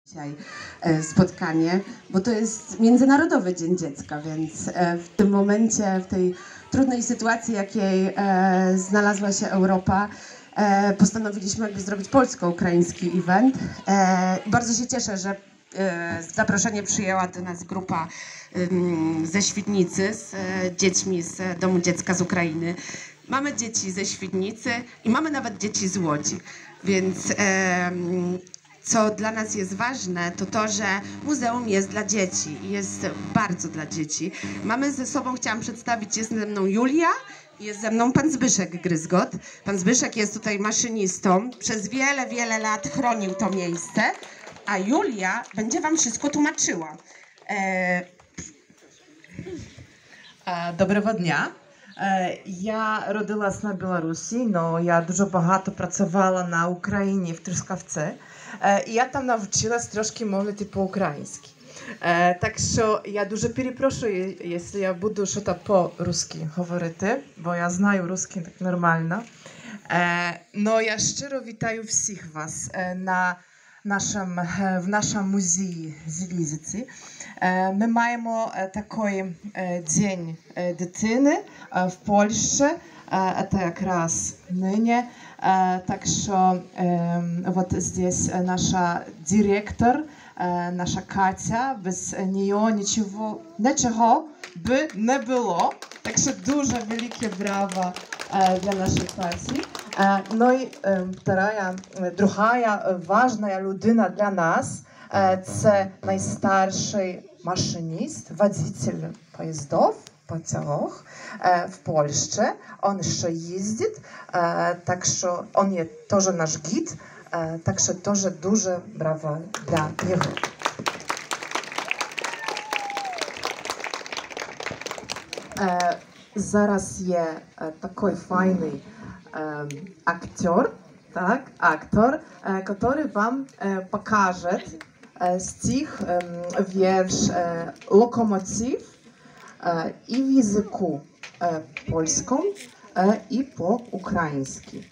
dzisiaj spotkanie, bo to jest Międzynarodowy Dzień Dziecka, więc w tym momencie, w tej trudnej sytuacji, jakiej znalazła się Europa, postanowiliśmy jakby zrobić polsko-ukraiński event. Bardzo się cieszę, że zaproszenie przyjęła do nas grupa ze Świdnicy, z dziećmi z Domu Dziecka z Ukrainy. Mamy dzieci ze Świdnicy i mamy nawet dzieci z Łodzi, więc co dla nas jest ważne, to to, że muzeum jest dla dzieci i jest bardzo dla dzieci. Mamy ze sobą, chciałam przedstawić, jest ze mną Julia, jest ze mną pan Zbyszek Gryzgot. Pan Zbyszek jest tutaj maszynistą, przez wiele, wiele lat chronił to miejsce, a Julia będzie wam wszystko tłumaczyła. Доброго дня. Я родилась на Білорусі, але я дуже багато працювала на Україні в Трускавці. І я там навчилась трошки мовити по-українськи. Так що я дуже перепрошую, якщо я буду щось по-русски говорити, бо я знаю русский так нормально. Но я щиро вітаю всіх вас в нашому музеї Залізиці. Ми маємо такий День дитини в Польщі, це якраз нині. Так що вот здесь наша директор, наша Катя, без неї нічого би не було. Так що дуже велике браво для нашої Каті. Ну і друга важна людина для нас – це найстарший машиніст, водитель поїздів, потягов в Польщі. Он ще їздить, так що він є теж наш гід, так що теж дуже браво для нього. Зараз є такий файний актер, который вам покажет стих, вірш «Локомотив» и в языку польском, и по-украински.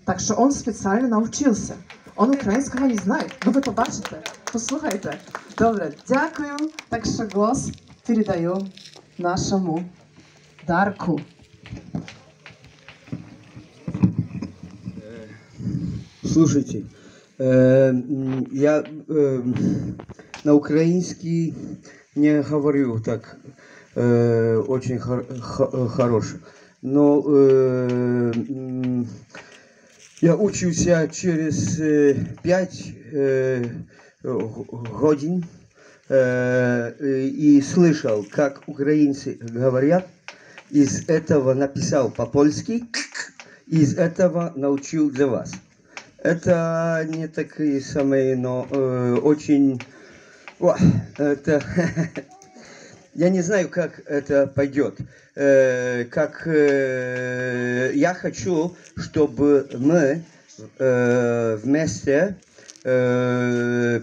Так что он специально научился. Он украинского не знает. Ну вы побачите, послухайте. Добре, дякую. Так что голос передаю нашему Дарку. Слушайте, я на украинский не говорю так очень хорошо, но я учился через 5 годин и слышал, как украинцы говорят, из этого написал по-польски, из этого научил для вас. Это не такие самые, но очень... это... Я не знаю, как это пойдет. Я хочу, чтобы мы вместе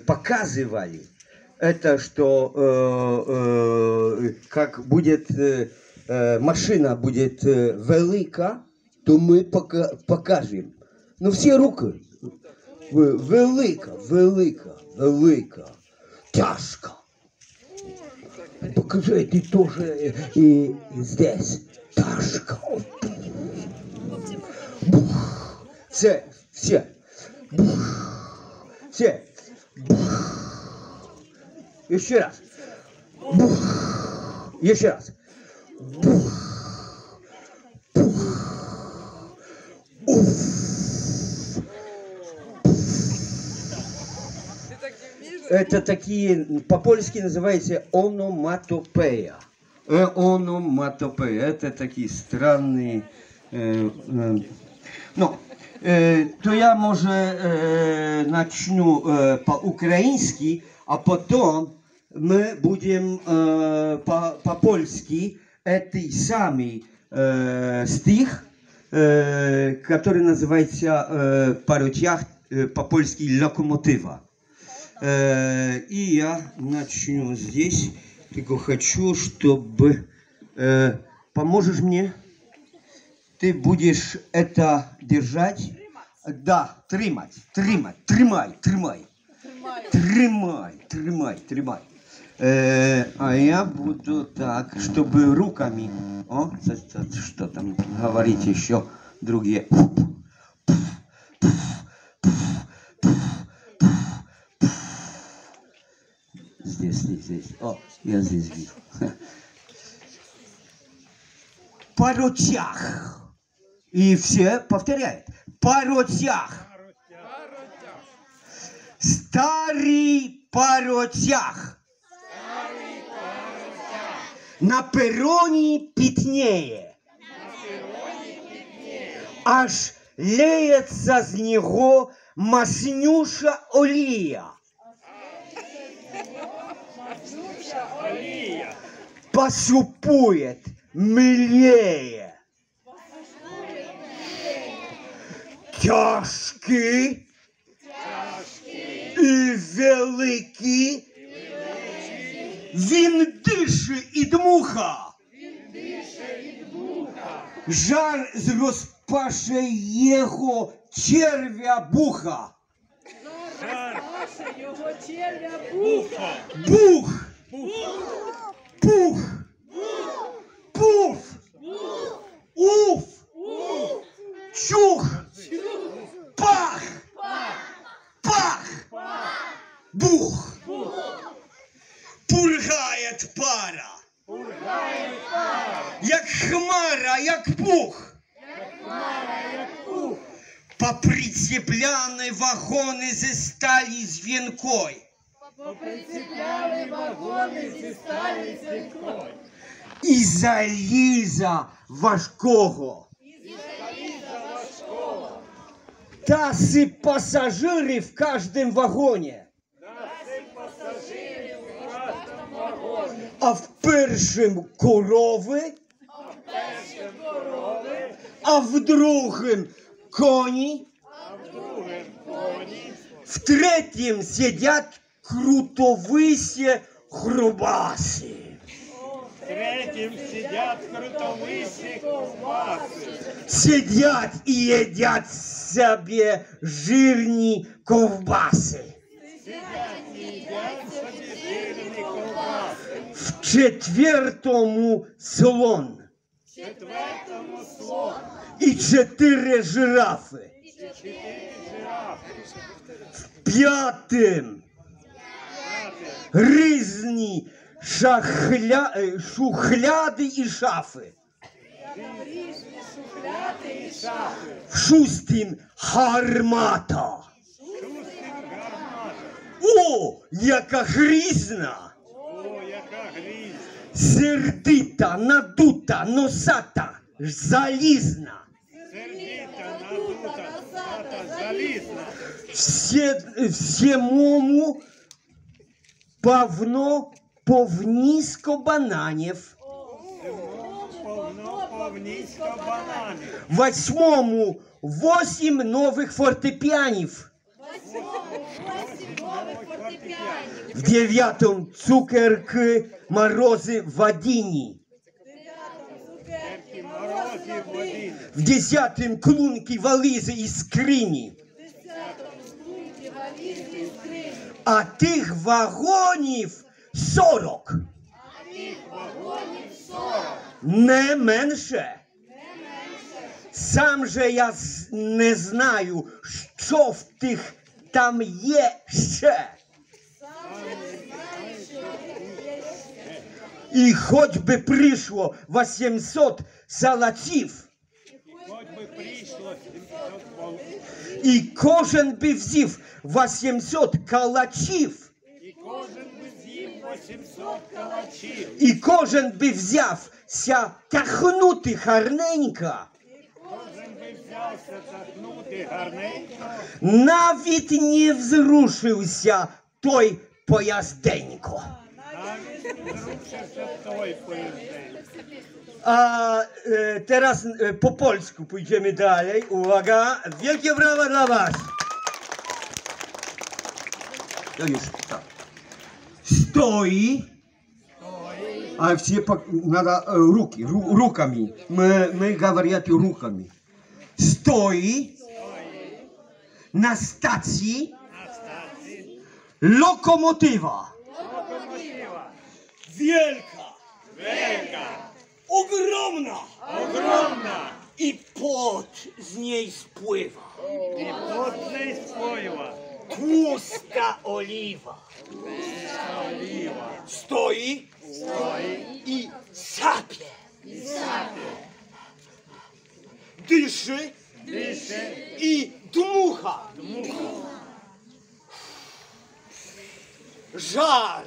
показывали это, что как будет машина будет велика, то мы покажем. Ну все руки. Велика, велика, велика, тяжко. Покажи, ты тоже и здесь. Тяжко. Бух. Все. Бух. Все. Бух. Еще раз. Бух. Еще раз. Бух. Бух. Уф. Это такие, по-польски называется ономатопея. Ономатопея. Это такие странные... то я, может, начну по-украински, а потом мы будем по-польски этот самый стих, который называется по-польски «Локомотива». И я начну здесь. Только хочу, чтобы... поможешь мне? Ты будешь это держать? Да, тримать. Тримай. А я буду так, чтобы руками. Что там говорить еще другие? Здесь. Я здесь вижу. Паротях. И все повторяют. Паротях. Старый паротях. На перроне пітніє. Аж леється з нього маснюша олія. Посупует, милее. Тяжкий і великий. Він дише і дмуха. Жар зрозпаше його червя буха. Бух. Пух. Пуф. Уф. Чух. Пах. Пах. Бух. Пургает пара. Як хмара, як пух. Поприцепляны вагоны зі сталі з вінкой. І заліза важкого. Таси пасажири в каждом вагоне. А в першим корови, а в другим коні, в третьем сидят крутовисе хрубаси. В третьем сидят крутовиси ковбаси. Сидят и едят себе жирні ковбаси. В четвертому слон. І 4 жирафи. В п'ятим різні шухляди і шафи. В шустім гармата. О, яка грізна! Сердита, надута, носата, залізна. Всьому повніско бананів. Восьмому 8 нових фортепіанів. В 9-м цукерки, морози в Одині. В 10-м клунки, валізи і скрині. А тих вагонів 40. Не менше. Сам же я не знаю, що в тих там є ще. І хоч би прийшло 800 салатів, і кожен би взів 800 калачів, і кожен би взявся тахнути гарненько, навіть не взрушився той поязденько. A teraz po polsku pójdziemy dalej. Uwaga, wielkie brawa dla was. To już tak. Stoi. A все надо руки, руками. Мы говорят руками. Stoi na stacji Lokomotywa. Lokomotywa. Wielka, Wielka. ogromna Ogromna. i pot z niej spływa. I płodnej spływa. Tłusta oliwa Oliwa. stoi i sapie. Dyszy Dyszy. i dmucha. Żar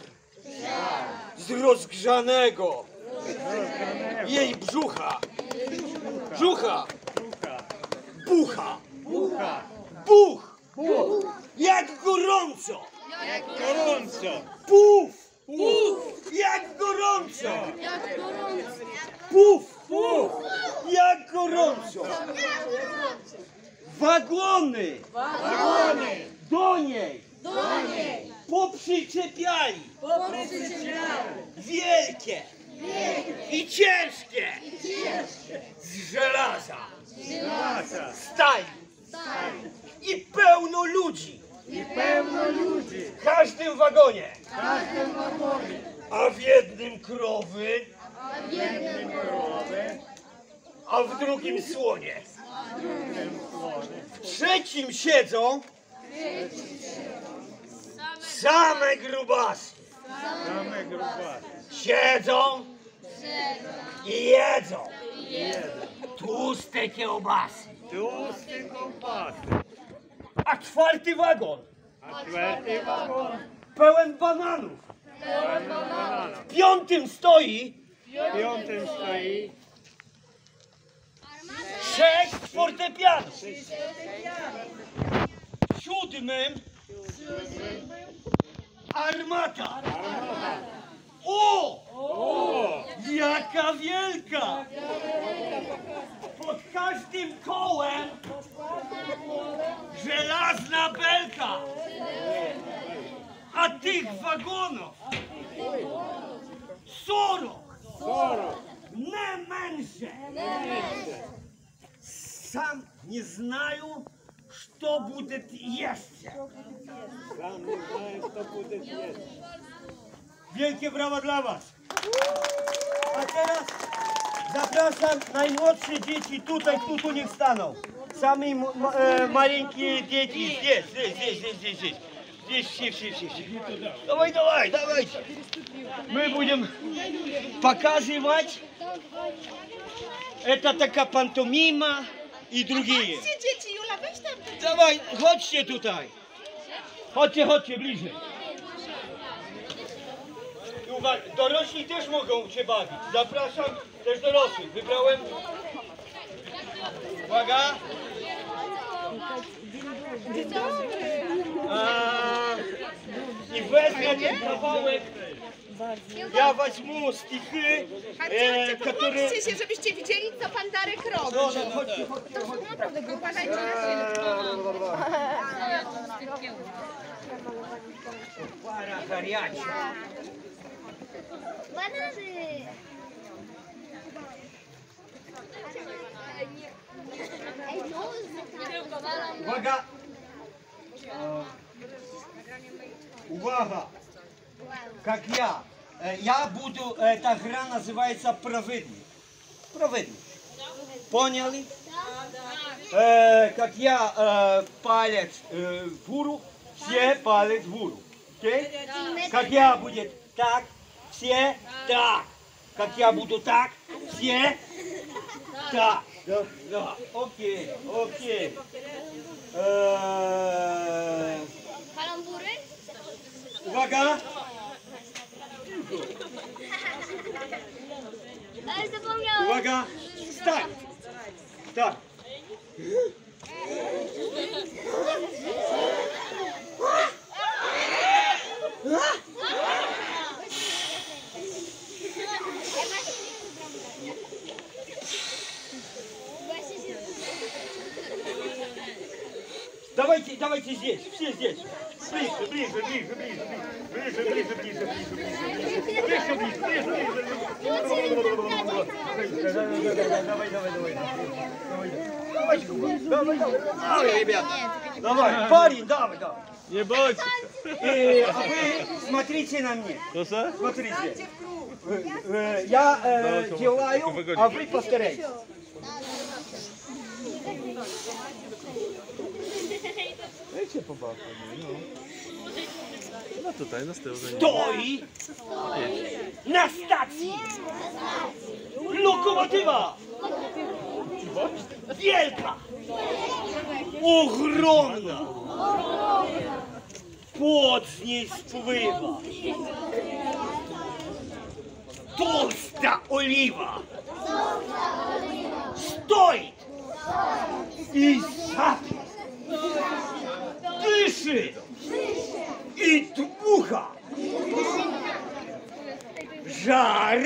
z rozgrzanego jej brzucha. Brzucha. Bucha. Bucha. Buch. Jak gorąco. Gorąco. Puf. Jak gorąco. Puf. Jak gorąco. Wagony. Wagony. Do niej. Poprzyczepiali. Wielkie. I ciężkie. Z żelaza. Masa. Stali. I pełno ludzi. I pełno ludzi. W każdym wagonie. W każdym wagonie. A w jednym krowy, Krowy. a w drugim słonie. Słony. W trzecim siedzą same grubasy. Same grubasy. Siedzą i jedzą tłuste kiełbasy. Tłusty kompas. A czwarty wagon A czwarty wagon. pełen bananów. Pełen banana. W piątym stoi W piątym stoi 6 fortepianów. W siódmym armata. O! O! Jaka wielka! Pod każdym kołem żelazna belka. A tych wagonów 40. Не меньше. Сам не знаю, что будет jeszcze. Sam nie znaję, co będzie jeść. Wielkie brawa dla was. A teraz zapraszam najmłodsze dzieci tutaj, tu niech staną. Same маленькие дети здесь. Здесь все. Давайте. Мы будем показывать. Это такая пантомима и другие. Dzieci, Jula, weź tam. Давай, chodźcie tutaj. Chodźcie bliżej. I uwaga, dorośli też mogą się bawić. Zapraszam też dorosłych. Wybrałem. Uwaga. I wezmę ten kawałek. Ja wezmу стихи, которые... Pomóżcie się, żebyście widzieli, co pan Darek robi. Chodźcie. Naprawdę, uważajcie na siebie. Пара горячая. Banany! Ej, no, Uwaga. Uwaga. Как я. Я буду, эта игра называется проводник. Проводник. Поняли? Как я палец в гору, все палец в гору. Окей? Как я будет так, все так. Как я буду так, все так. Да. Окей. kalambury? Uwaga. Ale zapomniałam. Uwaga. Start. Давайте здесь, все здесь. Ближе. Давай, ребята. Давай, парень, давай. Nie bójcie się. А вы смотрите на меня. Proszę? Смотрите. Я делаю, а вы повторяете. Dajcie pobawmy, no. No tutaj, na z tyłu. Stoi na stacji lokomotywa. Wielka. Ogromna. Pot z niej spływa. Толста олива. Стоит и сапи. Дышит и дмуха. Żar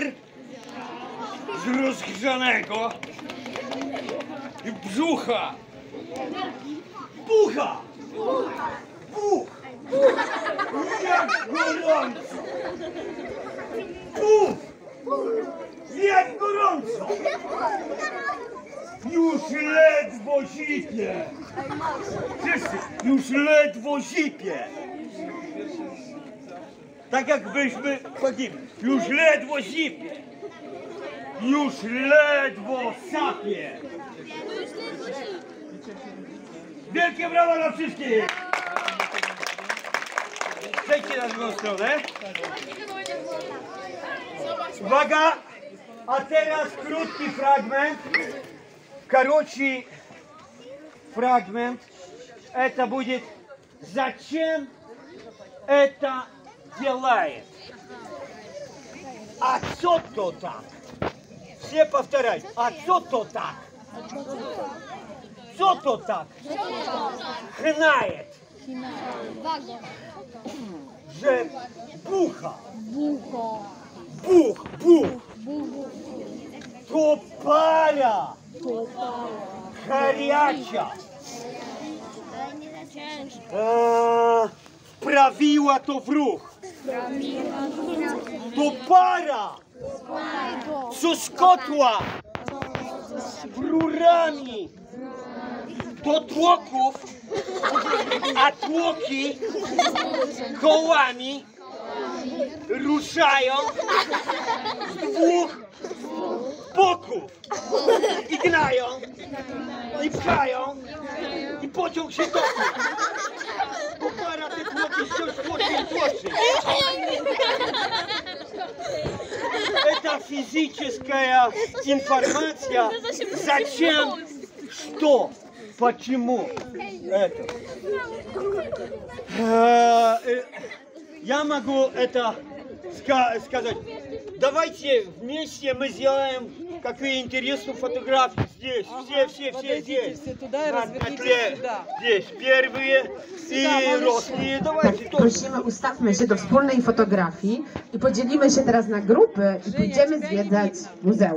z rozgrzanego i brzucha. Bucha. Buch. Jak gorąco. Buch. Jak gorąco. Już ledwo zipie. Wszyscy, już ledwo zipie. Tak jakbyśmy chodzili. Już ledwo zipie. Już ledwo sapie. Wielkie brawa dla wszystkich. Przejdźcie na drugą stronę. Uwaga! A teraz krótki fragment. Короче, фрагмент. Это будет «Зачем это делает?» А что то так? Все повторяют. А что то так? Что то так? Хнает. Że bucha. Buch, buch. To para. Горяча. Wprawiła to w ruch. To para. Co skotła rurami do tłoków, a tłoki kołami ruszają z dwóch boków i gnają, i pchają, i pociąg się topi. Bo para te tłoki wciąż tłoczy i tłoczy. Это физическая информация. Зачем, что, почему это. Я могу это сказать. Давайте вместе мы сделаем какую интересную фотографию здесь. Все здесь. Туда и На развернитесь тле. сюда. Здесь первые и рослые. Давайте тоже. Prosimy, ustawmy się do wspólnej fotografii i podzielimy się teraz na grupy i pójdziemy zwiedzać muzeum.